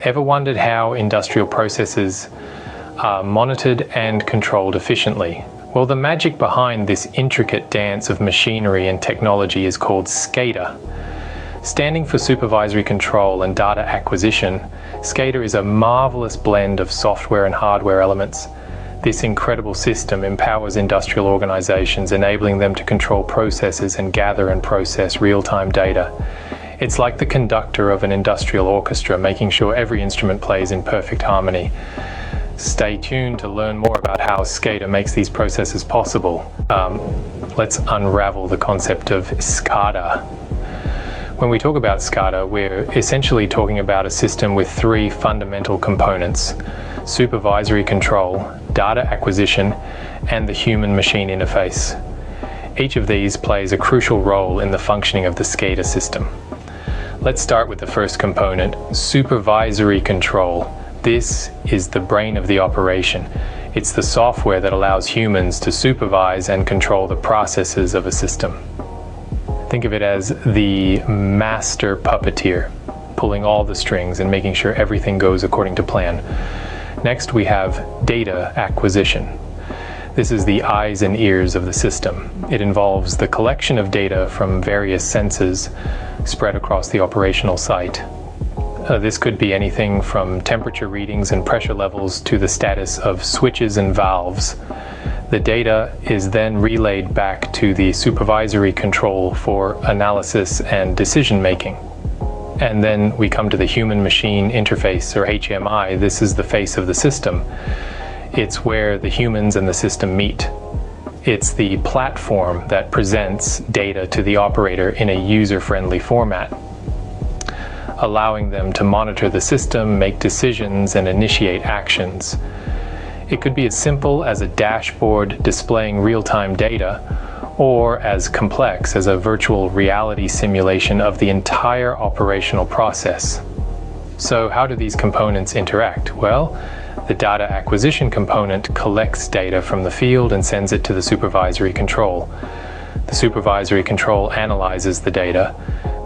Ever wondered how industrial processes are monitored and controlled efficiently? Well, the magic behind this intricate dance of machinery and technology is called SCADA. Standing for Supervisory Control and Data Acquisition, SCADA is a marvelous blend of software and hardware elements. This incredible system empowers industrial organizations, enabling them to control processes and gather and process real-time data. It's like the conductor of an industrial orchestra, making sure every instrument plays in perfect harmony. Stay tuned to learn more about how SCADA makes these processes possible. Let's unravel the concept of SCADA. When we talk about SCADA, we're essentially talking about a system with three fundamental components: supervisory control, data acquisition, and the human-machine interface. Each of these plays a crucial role in the functioning of the SCADA system. Let's start with the first component, supervisory control. This is the brain of the operation. It's the software that allows humans to supervise and control the processes of a system. Think of it as the master puppeteer, pulling all the strings and making sure everything goes according to plan. Next, we have data acquisition. This is the eyes and ears of the system. It involves the collection of data from various sensors spread across the operational site. This could be anything from temperature readings and pressure levels to the status of switches and valves. The data is then relayed back to the supervisory control for analysis and decision making. And then we come to the human-machine interface, or HMI. This is the face of the system. It's where the humans and the system meet. It's the platform that presents data to the operator in a user-friendly format, allowing them to monitor the system, make decisions, and initiate actions. It could be as simple as a dashboard displaying real-time data, or as complex as a virtual reality simulation of the entire operational process. So how do these components interact? Well, the data acquisition component collects data from the field and sends it to the supervisory control. The supervisory control analyzes the data,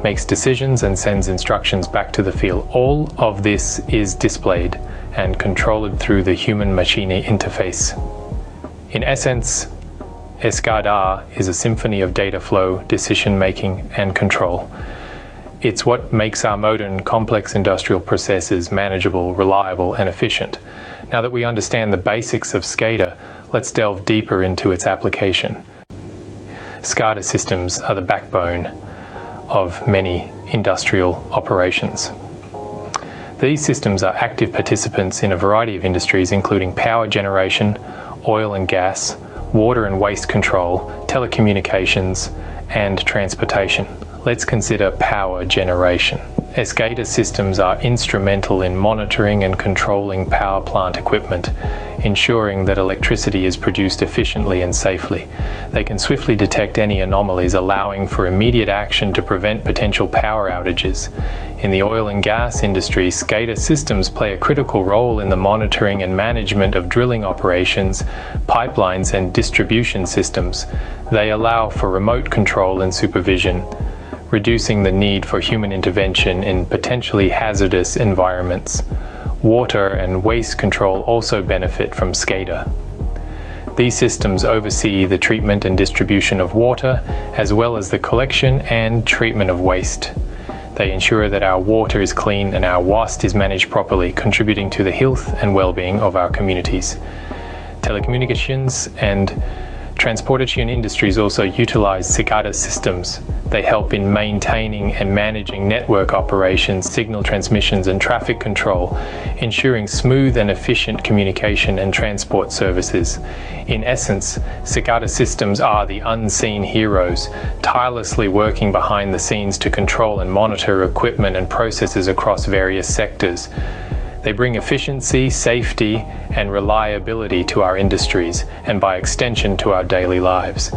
makes decisions, and sends instructions back to the field. All of this is displayed and controlled through the human-machine interface. In essence, SCADA is a symphony of data flow, decision-making, and control. It's what makes our modern, complex industrial processes manageable, reliable, and efficient. Now that we understand the basics of SCADA, let's delve deeper into its application. SCADA systems are the backbone of many industrial operations. These systems are active participants in a variety of industries, including power generation, oil and gas, water and waste control, telecommunications, and transportation. Let's consider power generation. SCADA systems are instrumental in monitoring and controlling power plant equipment, ensuring that electricity is produced efficiently and safely. They can swiftly detect any anomalies, allowing for immediate action to prevent potential power outages. In the oil and gas industry, SCADA systems play a critical role in the monitoring and management of drilling operations, pipelines, and distribution systems. They allow for remote control and supervision, reducing the need for human intervention in potentially hazardous environments. Water and waste control also benefit from SCADA. These systems oversee the treatment and distribution of water, as well as the collection and treatment of waste. They ensure that our water is clean and our waste is managed properly, contributing to the health and well-being of our communities. Telecommunications and transportation industries also utilize SCADA systems. They help in maintaining and managing network operations, signal transmissions, and traffic control, ensuring smooth and efficient communication and transport services. In essence, SCADA systems are the unseen heroes, tirelessly working behind the scenes to control and monitor equipment and processes across various sectors. They bring efficiency, safety, and reliability to our industries, and by extension to our daily lives.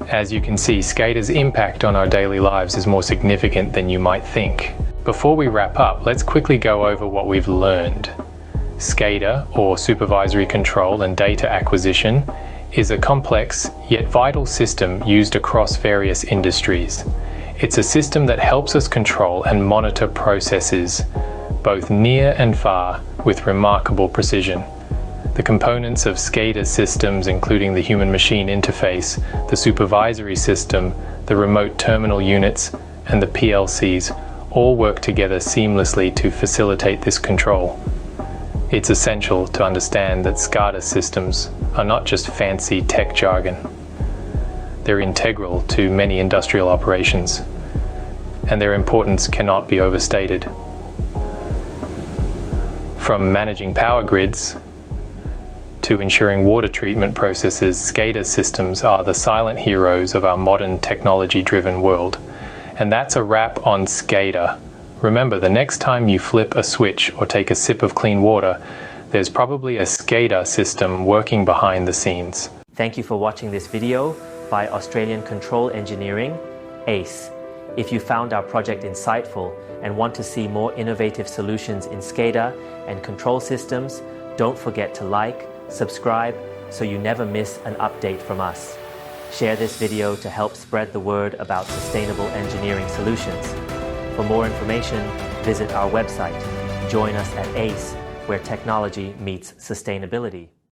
As you can see, SCADA's impact on our daily lives is more significant than you might think. Before we wrap up, let's quickly go over what we've learned. SCADA, or Supervisory Control and Data Acquisition, is a complex yet vital system used across various industries. It's a system that helps us control and monitor processes, both near and far, with remarkable precision. The components of SCADA systems, including the human-machine interface, the supervisory system, the remote terminal units, and the PLCs, all work together seamlessly to facilitate this control. It's essential to understand that SCADA systems are not just fancy tech jargon. They're integral to many industrial operations, and their importance cannot be overstated. From managing power grids to ensuring water treatment processes, SCADA systems are the silent heroes of our modern technology-driven world. And that's a wrap on SCADA. Remember, the next time you flip a switch or take a sip of clean water, there's probably a SCADA system working behind the scenes. Thank you for watching this video by Australian Control Engineering, ACE. If you found our project insightful and want to see more innovative solutions in SCADA and control systems, don't forget to like, subscribe, so you never miss an update from us. Share this video to help spread the word about sustainable engineering solutions. For more information, visit our website. Join us at ACE, where technology meets sustainability.